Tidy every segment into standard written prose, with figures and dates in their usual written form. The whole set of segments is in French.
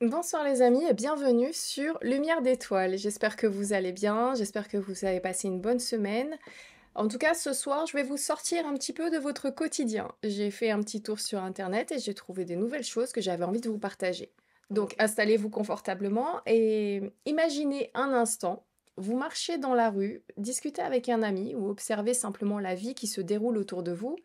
Bonsoir les amis et bienvenue sur Lumière d'étoiles. J'espère que vous allez bien, j'espère que vous avez passé une bonne semaine. En tout cas, ce soir, je vais vous sortir un petit peu de votre quotidien. J'ai fait un petit tour sur internet et j'ai trouvé des nouvelles choses que j'avais envie de vous partager. Donc, installez-vous confortablement et imaginez un instant, vous marchez dans la rue, discutez avec un ami ou observez simplement la vie qui se déroule autour de vous.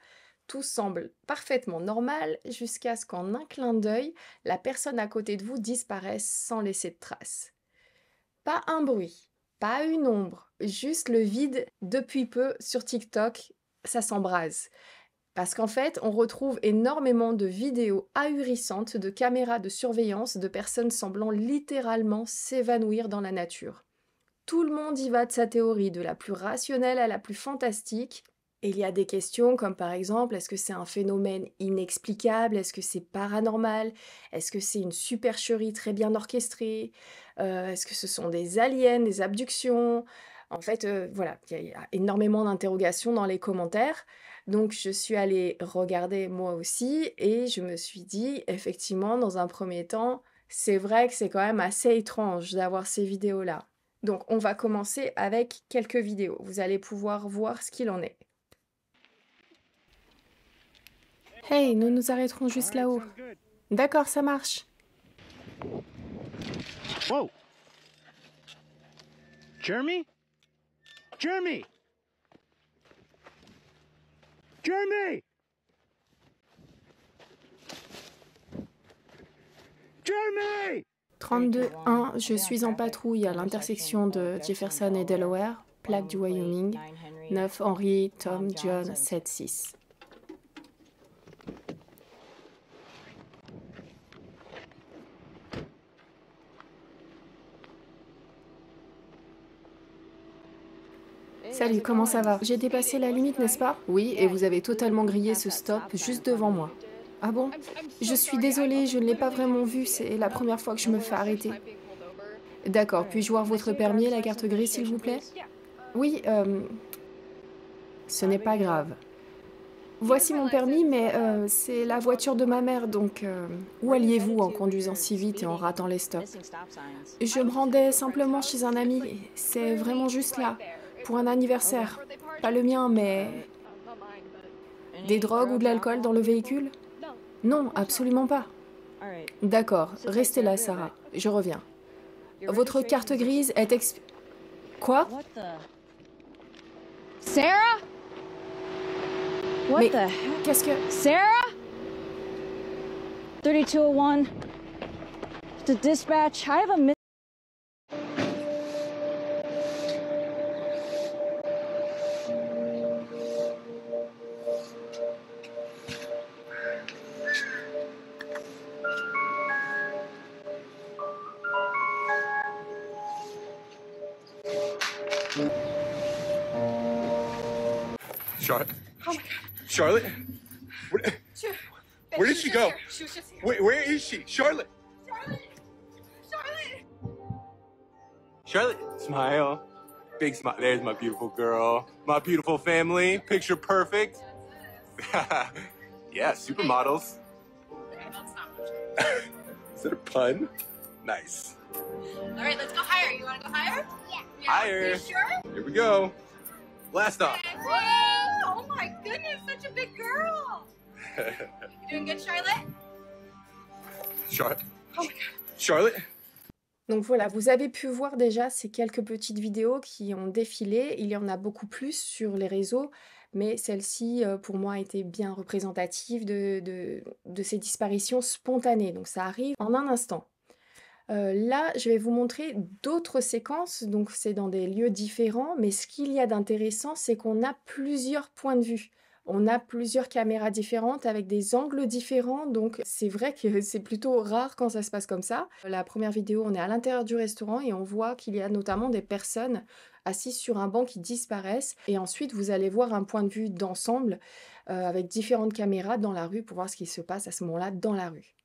Tout semble parfaitement normal jusqu'à ce qu'en un clin d'œil, la personne à côté de vous disparaisse sans laisser de traces. Pas un bruit, pas une ombre, juste le vide. Depuis peu sur TikTok, ça s'embrase. Parce qu'en fait, on retrouve énormément de vidéos ahurissantes de caméras de surveillance de personnes semblant littéralement s'évanouir dans la nature. Tout le monde y va de sa théorie, de la plus rationnelle à la plus fantastique. Et il y a des questions comme par exemple, est-ce que c'est un phénomène inexplicable? Est-ce que c'est paranormal? Est-ce que c'est une supercherie très bien orchestrée? Est-ce que ce sont des aliens, des abductions? En fait, voilà, il y a énormément d'interrogations dans les commentaires. Donc je suis allée regarder moi aussi et je me suis dit, effectivement, dans un premier temps, c'est vrai que c'est quand même assez étrange d'avoir ces vidéos-là. Donc on va commencer avec quelques vidéos. Vous allez pouvoir voir ce qu'il en est. Hey, nous nous arrêterons juste là-haut. D'accord, ça marche. Whoa! Jeremy? Jeremy! Jeremy! Jeremy! 32-1, je suis en patrouille à l'intersection de Jefferson et Delaware, plaque du Wyoming. 9 Henry, Tom, John, 7-6. Salut, comment ça va? J'ai dépassé la limite, n'est-ce pas? Oui, et vous avez totalement grillé ce stop juste devant moi. Ah bon? Je suis désolée, je ne l'ai pas vraiment vu, c'est la première fois que je me fais arrêter. D'accord, puis-je voir votre permis et la carte grise, s'il vous plaît? Oui, ce n'est pas grave. Voici mon permis, mais c'est la voiture de ma mère, donc où alliez-vous en conduisant si vite et en ratant les stops? Je me rendais simplement chez un ami, c'est vraiment juste là, pour un anniversaire. Pas le mien, mais... Des drogues ou de l'alcool dans le véhicule? Non, absolument pas. D'accord, restez là, Sarah, je reviens. Votre carte grise est Quoi? Sarah? What Mais the heck? qu'est-ce que... Sarah? 3201 to dispatch. I have a Charlotte? Oh my God. Charlotte? Where did she go? She was just here. Where is she? Charlotte? Charlotte! Charlotte! Charlotte, smile. Big smile. There's my beautiful girl. My beautiful family. Picture perfect. Yeah, supermodels. That's not much. Is that a pun? Nice. All right, let's go higher. You want to go higher? Yeah. Higher. You sure? Here we go. Blast off. Whoa! Oh my goodness, such a big girl. You doing good, Charlotte? Charlotte? Oh my God. Charlotte? Donc voilà, vous avez pu voir déjà ces quelques petites vidéos qui ont défilé. Il y en a beaucoup plus sur les réseaux, mais celle-ci, pour moi, était bien représentative de ces disparitions spontanées. Donc ça arrive en un instant. Là, je vais vous montrer d'autres séquences, donc c'est dans des lieux différents, mais ce qu'il y a d'intéressant, c'est qu'on a plusieurs points de vue. On a plusieurs caméras différentes avec des angles différents, donc c'est vrai que c'est plutôt rare quand ça se passe comme ça. La première vidéo, on est à l'intérieur du restaurant et on voit qu'il y a notamment des personnes assises sur un banc qui disparaissent. Et ensuite, vous allez voir un point de vue d'ensemble avec différentes caméras dans la rue pour voir ce qui se passe à ce moment-là dans la rue.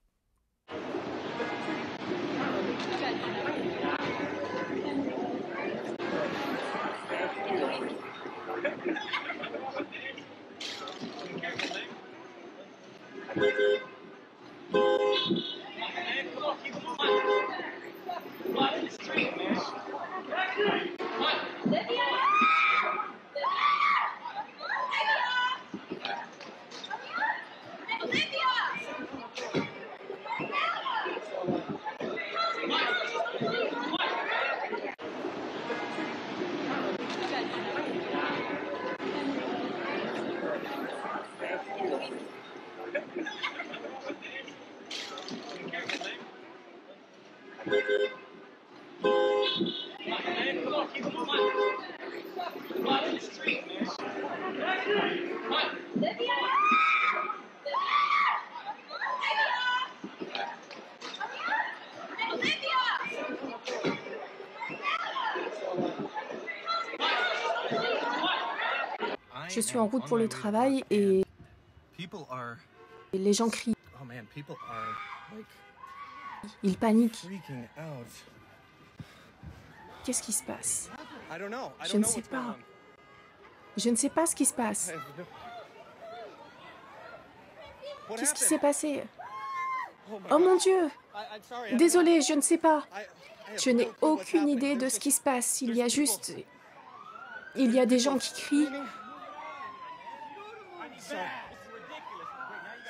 Je suis en route pour le travail et People are, les gens crient, oh man, people are like ils paniquent. freaking out. Qu'est-ce qui se passe? I don't know. I Je don't ne know sais what's going pas. on. Je ne sais pas ce qui se passe. What Qu'est-ce qui happened? s'est passé? Oh my Oh God. mon Dieu! I'm sorry. I don't Désolée, je ne sais pas. know. I have Je n'ai no clue what's aucune happening. idée de There's ce qui just- se passe. Il y a there's people- juste... Il y a des gens qui crient. screaming. Sorry.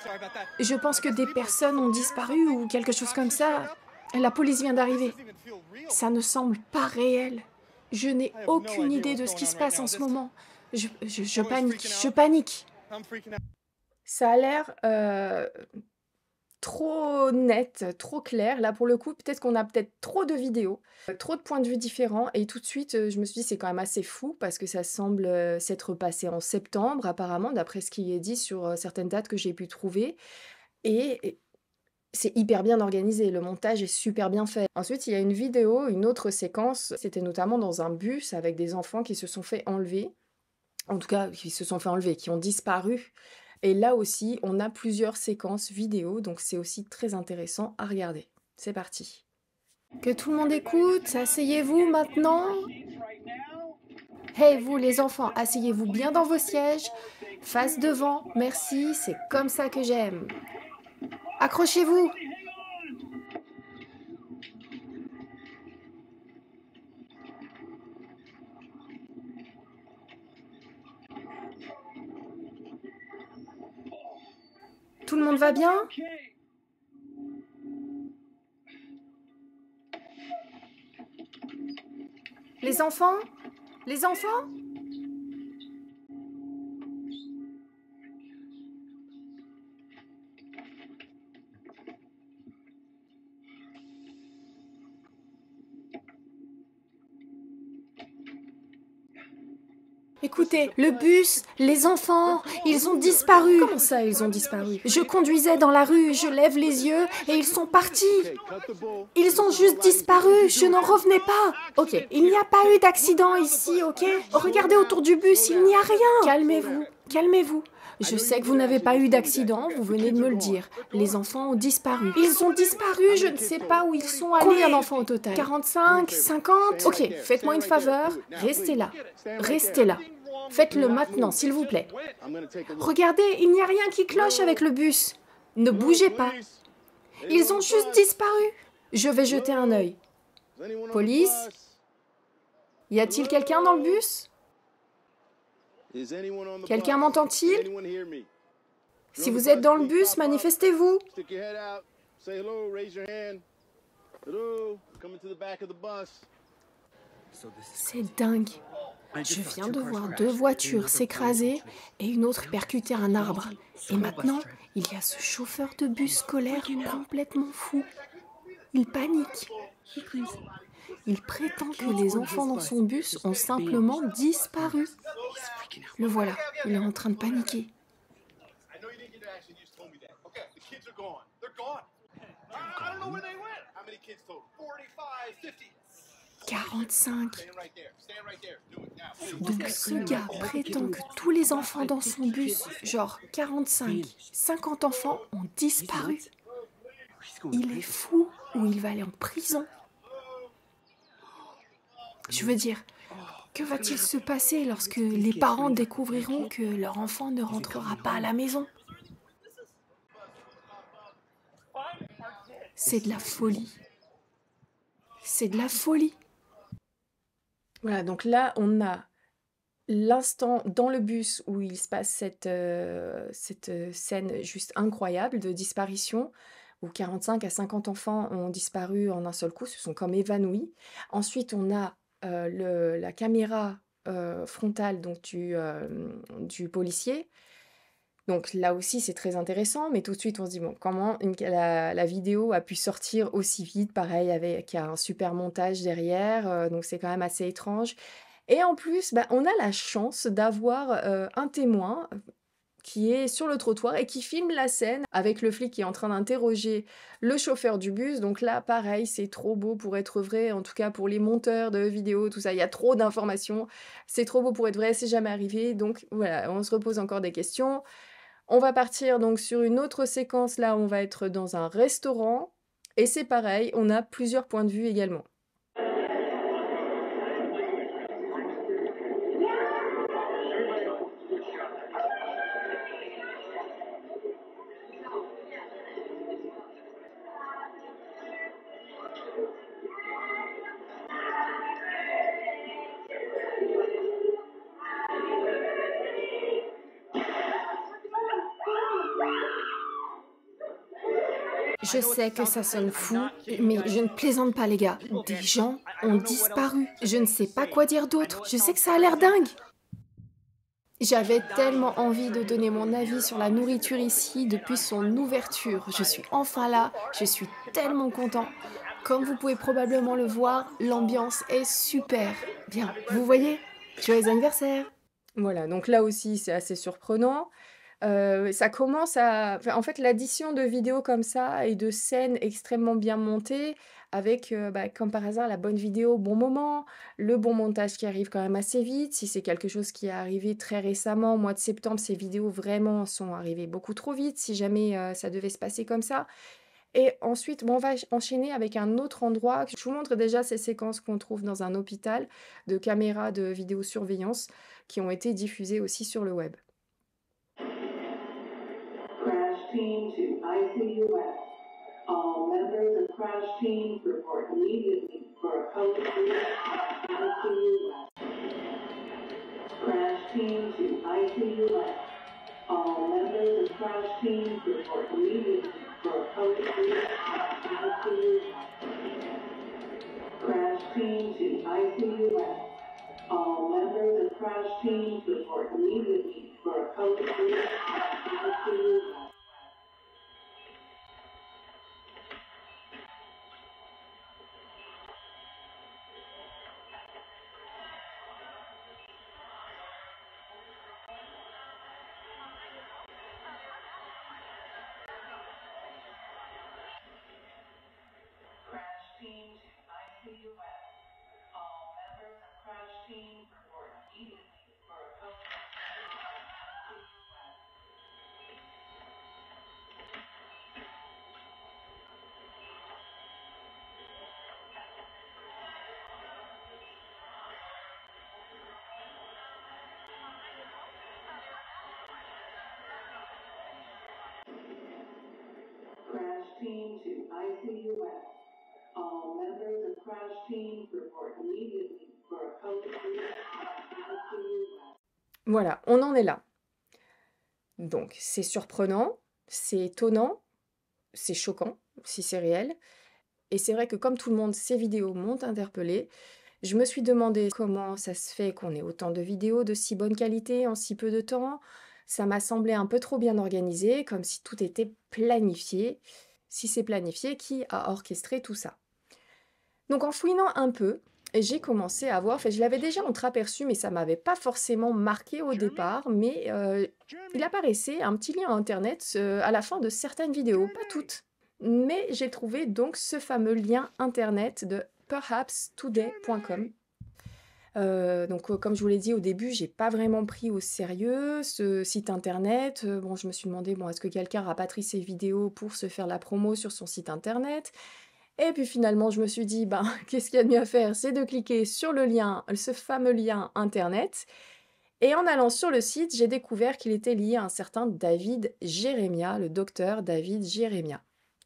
Sorry about that. Je pense que des personnes ont disparu ou quelque chose comme ça. La police vient d'arriver. This doesn't even feel real. Ça ne semble pas réel. Je n'ai aucune idée de ce qui se passe en ce moment. Je panique, je panique. I'm freaking out. Ça a l'air trop net, trop clair. Là, pour le coup, peut-être qu'on a peut-être trop de vidéos, trop de points de vue différents. Et tout de suite, je me suis dit, c'est quand même assez fou parce que ça semble s'être passé en septembre, apparemment, d'après ce qui est dit sur certaines dates que j'ai pu trouver. Et c'est hyper bien organisé, le montage est super bien fait. Ensuite, il y a une vidéo, une autre séquence, c'était notamment dans un bus avec des enfants qui se sont fait enlever. En tout cas, qui se sont fait enlever, qui ont disparu. Et là aussi, on a plusieurs séquences vidéo, donc c'est aussi très intéressant à regarder. C'est parti. Que tout le monde écoute, asseyez-vous maintenant. Hey vous les enfants, asseyez-vous bien dans vos sièges, face devant, merci, c'est comme ça que j'aime. Accrochez-vous. Tout le monde va bien? Les enfants? Les enfants? Écoutez, le bus, les enfants, ils ont disparu. Comment ça, ils ont disparu? Je conduisais dans la rue, je lève les yeux et ils sont partis. Ils ont juste disparu, je n'en revenais pas. Ok, il n'y a pas eu d'accident ici, ok? Regardez autour du bus, il n'y a rien. Calmez-vous, calmez-vous. Je sais que vous n'avez pas eu d'accident, vous venez de me le dire. Les enfants ont disparu. Ils ont disparu, je ne sais pas où ils sont allés. Combien d'enfants au total? 45, 50? Ok, faites-moi une faveur, restez là. Restez là. Faites-le maintenant, s'il vous plaît. Regardez, il n'y a rien qui cloche avec le bus. Ne bougez pas. Ils ont juste disparu. Je vais jeter un œil. Police? Y a-t-il quelqu'un dans le bus? Quelqu'un m'entend-il? Si vous êtes dans le bus, manifestez-vous. C'est dingue. Je viens de voir 2 voitures s'écraser et une autre percuter un arbre. Et maintenant, il y a ce chauffeur de bus scolaire complètement fou. Il panique. Il prétend que les enfants dans son bus ont simplement disparu. Le voilà, il est en train de paniquer. I know you didn't get to action. You just told me that. Okay, the kids are gone. They're gone. I don't know where they went. How many kids total? 45, 50. 45. Stand right there. Stand right there. Do it now. Donc ce gars prétend que tous les enfants dans son bus, genre 45, 50 enfants, ont disparu. Il est fou ou il va aller en prison. Je veux dire, que va-t-il se passer lorsque les parents découvriront que leur enfant ne rentrera pas à la maison? C'est de la folie. C'est de la folie. Voilà, donc là, on a l'instant dans le bus où il se passe cette scène juste incroyable de disparition, où 45 à 50 enfants ont disparu en un seul coup, se sont comme évanouis. Ensuite, on a la caméra frontale donc, du policier Donc là aussi, c'est très intéressant, mais tout de suite, on se dit: «Bon, comment la vidéo a pu sortir aussi vite?» Pareil avec il y a un super montage derrière, donc c'est quand même assez étrange et en plus, bah, on a la chance d'avoir, un témoin, qui est sur le trottoir et qui filme la scène avec le flic qui est en train d'interroger le chauffeur du bus. Donc là, pareil, c'est trop beau pour être vrai, en tout cas pour les monteurs de vidéos, tout ça. Il y a trop d'informations. C'est trop beau pour être vrai, c'est jamais arrivé. Donc voilà, on se repose encore des questions. On va partir donc sur une autre séquence. Là, on va être dans un restaurant. Et c'est pareil, on a plusieurs points de vue également. Je sais que ça sonne fou, mais je ne plaisante pas, les gars. Des gens ont disparu. Je ne sais pas quoi dire d'autre. Je sais que ça a l'air dingue. J'avais tellement envie de donner mon avis sur la nourriture ici depuis son ouverture. Je suis enfin là, je suis tellement content. Comme vous pouvez probablement le voir, l'ambiance est super. Bien, vous voyez? Joyeux anniversaire! Voilà, donc là aussi, c'est assez surprenant. Ça commence à enfin, en fait, l'addition de vidéos comme ça et de scènes extrêmement bien montées avec, bah, comme par hasard, la bonne vidéo au bon moment, le bon montage qui arrive quand même assez vite. Si c'est quelque chose qui est arrivé très récemment, au mois de septembre, ces vidéos vraiment sont arrivées beaucoup trop vite, si jamais, ça devait se passer comme ça et ensuite, bon, on va enchaîner avec un autre endroit. Je vous montre déjà ces séquences qu'on trouve dans un hôpital de caméras de vidéosurveillance qui ont été diffusées aussi sur le web. Crash team to ICUS. All members of crash team report immediately for a code blue ICUS. Crash team to ICUS. All members of crash team report immediately for a code blue ICUS. Crash team to ICUS. All members of crash team report immediately for a code blue ICUS. Crash team to ICUS. All members of crash team report immediately for a code ICUS. Crash team to ICUS. All members of crash team report immediately for a code blue ICUS. Voilà, on en est là. Donc c'est surprenant, c'est étonnant, c'est choquant, si c'est réel et c'est vrai que comme tout le monde, ces vidéos m'ont interpellée. Je me suis demandé comment ça se fait qu'on ait autant de vidéos de si bonne qualité en si peu de temps. Ça m'a semblé un peu trop bien organisé, comme si tout était planifié. Si c'est planifié, qui a orchestré tout ça? Donc en fouinant un peu, j'ai commencé à voir, enfin je l'avais déjà entreaperçu, mais ça m'avait pas forcément marqué au départ, mais il apparaissait un petit lien internet à la fin de certaines vidéos, pas toutes. Mais j'ai trouvé donc ce fameux lien internet de perhapstoday.com. Donc, comme je vous l'ai dit au début, j'ai pas vraiment pris au sérieux ce site internet. Bon, je me suis demandé, bon, est-ce que quelqu'un rapatrie ses vidéos pour se faire la promo sur son site internet? Et puis finalement, je me suis dit, ben, qu'est-ce qu'il y a de mieux à faire? C'est de cliquer sur le lien, ce fameux lien internet. Et en allant sur le site, j'ai découvert qu'il était lié à un certain David Jeremiah, le docteur David Jeremiah.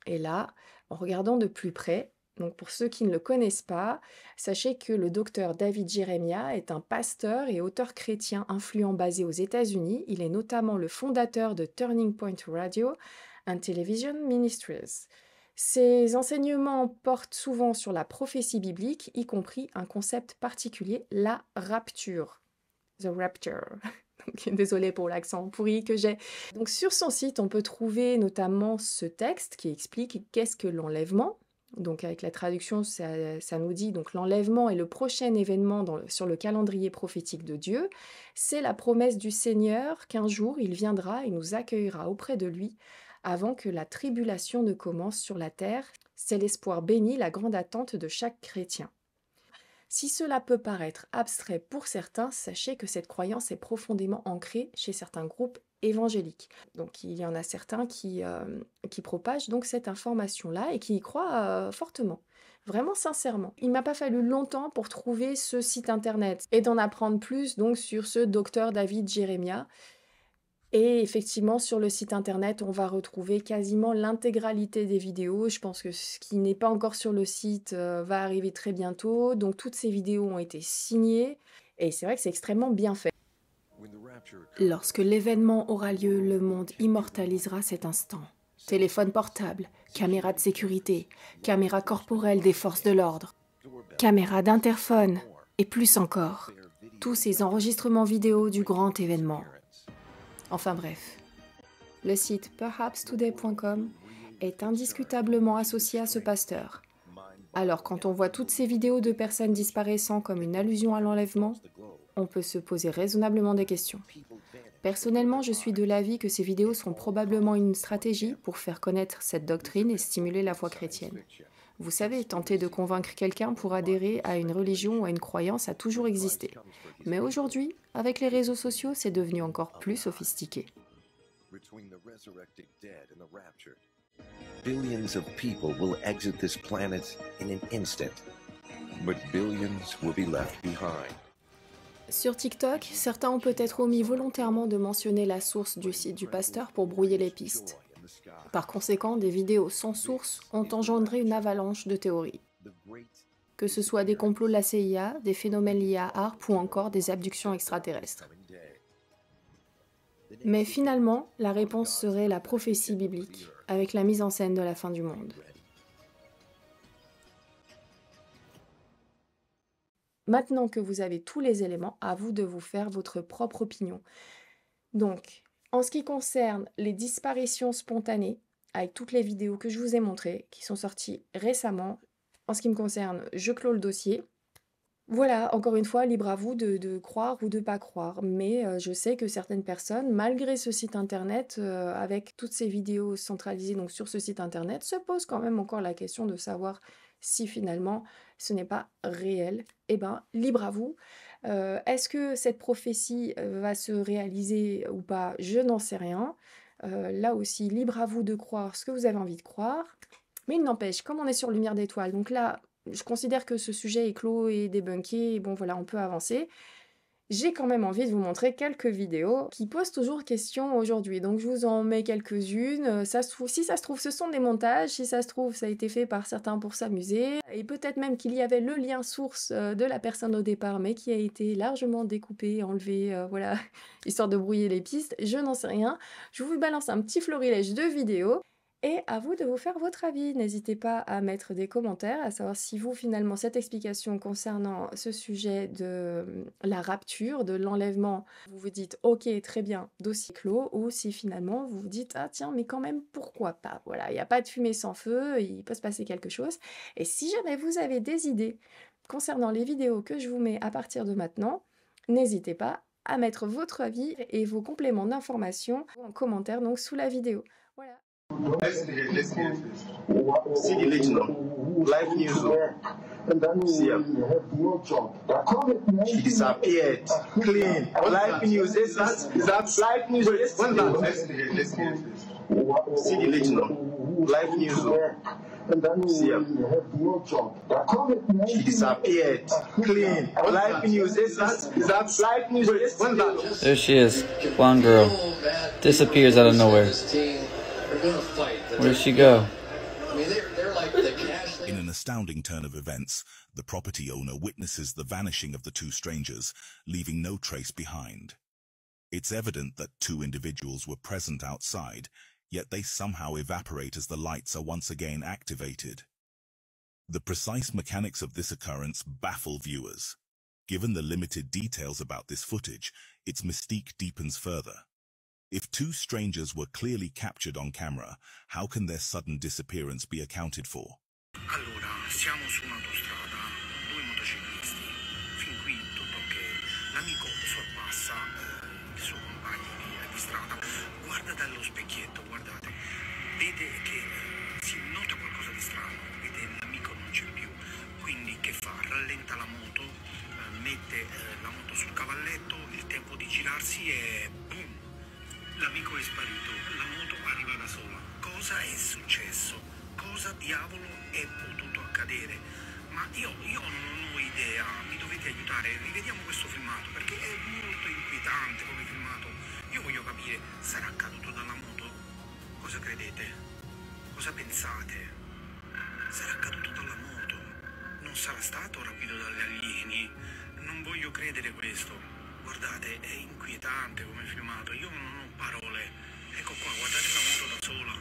Et là, en regardant de plus près, donc pour ceux qui ne le connaissent pas, sachez que le docteur David Jeremiah est un pasteur et auteur chrétien influent basé aux États-Unis. Il est notamment le fondateur de Turning Point Radio and Television Ministries. Ses enseignements portent souvent sur la prophétie biblique, y compris un concept particulier, la rapture. The Rapture. Désolée pour l'accent pourri que j'ai. Donc sur son site, on peut trouver notamment ce texte qui explique qu'est-ce que l'enlèvement. Donc avec la traduction, ça nous dit donc l'enlèvement est le prochain événement sur le calendrier prophétique de Dieu. C'est la promesse du Seigneur qu'un jour il viendra et nous accueillera auprès de lui avant que la tribulation ne commence sur la terre. C'est l'espoir béni, la grande attente de chaque chrétien. Si cela peut paraître abstrait pour certains, sachez que cette croyance est profondément ancrée chez certains groupes évangéliques. Donc il y en a certains qui propagent donc cette information-là et qui y croient fortement, vraiment sincèrement. Il m'a pas fallu longtemps pour trouver ce site internet et d'en apprendre plus donc sur ce docteur David Jeremiah. Et effectivement, sur le site internet, on va retrouver quasiment l'intégralité des vidéos. Je pense que ce qui n'est pas encore sur le site va arriver très bientôt. Donc toutes ces vidéos ont été signées et c'est vrai que c'est extrêmement bien fait. Lorsque l'événement aura lieu, le monde immortalisera cet instant. Téléphone portable, caméra de sécurité, caméra corporelle des forces de l'ordre, caméra d'interphone et plus encore. Tous ces enregistrements vidéo du grand événement. Enfin bref, le site perhapstoday.com est indiscutablement associé à ce pasteur. Alors quand on voit toutes ces vidéos de personnes disparaissant comme une allusion à l'enlèvement, on peut se poser raisonnablement des questions. Personnellement, je suis de l'avis que ces vidéos sont probablement une stratégie pour faire connaître cette doctrine et stimuler la foi chrétienne. Vous savez, tenter de convaincre quelqu'un pour adhérer à une religion ou à une croyance a toujours existé. Mais aujourd'hui, avec les réseaux sociaux, c'est devenu encore plus sophistiqué. Billions of people will exit this planet in an instant, but billions will be left behind. Sur TikTok, certains ont peut-être omis volontairement de mentionner la source du site du pasteur pour brouiller les pistes. Par conséquent, des vidéos sans source ont engendré une avalanche de théories. Que ce soit des complots de la CIA, des phénomènes liés à HAARP ou encore des abductions extraterrestres. Mais finalement, la réponse serait la prophétie biblique, avec la mise en scène de la fin du monde. Maintenant que vous avez tous les éléments, à vous de vous faire votre propre opinion. Donc, en ce qui concerne les disparitions spontanées, avec toutes les vidéos que je vous ai montrées, qui sont sorties récemment, en ce qui me concerne, je clôt le dossier. Voilà, encore une fois, libre à vous de croire ou de ne pas croire. Mais je sais que certaines personnes, malgré ce site internet, avec toutes ces vidéos centralisées donc, sur ce site internet, se posent quand même encore la question de savoir si finalement ce n'est pas réel. Eh bien, libre à vous. Est-ce que cette prophétie va se réaliser ou pas? Je n'en sais rien. Là aussi, libre à vous de croire ce que vous avez envie de croire. Mais il n'empêche, comme on est sur Lumière d'étoiles, donc là, je considère que ce sujet est clos et débunké, et bon voilà, on peut avancer. J'ai quand même envie de vous montrer quelques vidéos qui posent toujours question aujourd'hui. Donc je vous en mets quelques-unes. Si ça se trouve, ce sont des montages. Si ça se trouve, ça a été fait par certains pour s'amuser. Et peut-être même qu'il y avait le lien source de la personne au départ, mais qui a été largement découpé, enlevé, voilà, histoire de brouiller les pistes. Je n'en sais rien. Je vous balance un petit florilège de vidéos. Et à vous de vous faire votre avis. N'hésitez pas à mettre des commentaires, à savoir si vous, finalement, cette explication concernant ce sujet de la rapture, de l'enlèvement, vous vous dites « Ok, très bien, dossier clos », ou si finalement vous vous dites « Ah tiens, mais quand même, pourquoi pas ?» Voilà, il n'y a pas de fumée sans feu, il peut se passer quelque chose. Et si jamais vous avez des idées concernant les vidéos que je vous mets à partir de maintenant, n'hésitez pas à mettre votre avis et vos compléments d'information en commentaire donc sous la vidéo. Voilà. Listen here, listen here. See the original. Live news. See her. She disappeared. Clean. Live news. Is that live news? Listen here, listen here. See the original. Live news. See her. She disappeared. Clean. Live news. Is that live news? There she is. Blonde girl. Disappears out of nowhere. Where'd she go? In an astounding turn of events, the property owner witnesses the vanishing of the two strangers, leaving no trace behind. It's evident that two individuals were present outside, yet they somehow evaporate as the lights are once again activated. The precise mechanics of this occurrence baffle viewers. Given the limited details about this footage, its mystique deepens further. If two strangers were clearly captured on camera, how can their sudden disappearance be accounted for? Allora, siamo su un'autostrada, due motociclisti. Fin qui tutto ok. L'amico sorpassa il suo compagno di strada. Guarda dallo specchietto, guardate. Vede che si nota qualcosa di strano. Vede l'amico non c'è più. Quindi che fa? Rallenta la moto, mette la moto sul cavalletto, il tempo di girarsi e boom! L'amico è sparito, la moto arriva da sola. Cosa è successo? Cosa diavolo è potuto accadere? Ma io non ho idea, mi dovete aiutare, rivediamo questo filmato perché è molto inquietante come filmato. Io voglio capire, sarà caduto dalla moto? Cosa credete? Cosa pensate? Sarà caduto dalla moto? Non sarà stato rapito dagli alieni? Non voglio credere questo. Guardate, è inquietante come filmato, io non ho parole. Ecco qua, guardate la moto da sola.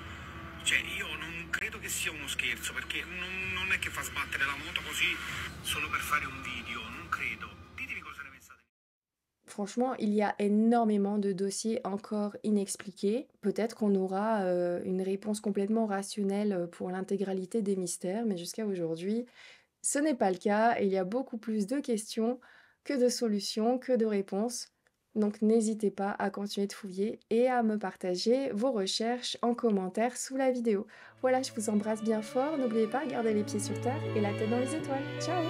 Cioè, io non credo che sia uno scherzo, perché non è che fa sbattere la moto così solo per fare un video, non credo. Ditemi cosa ne pensate. Franchement, il y a énormément de dossiers encore inexpliqués. Peut-être qu'on aura une réponse complètement rationnelle pour l'intégralité des mystères, mais jusqu'à aujourd'hui, ce n'est pas le cas et il y a beaucoup plus de questions que de solutions, que de réponses. Donc n'hésitez pas à continuer de fouiller et à me partager vos recherches en commentaire sous la vidéo. Voilà, je vous embrasse bien fort. N'oubliez pas, gardez les pieds sur terre et la tête dans les étoiles. Ciao!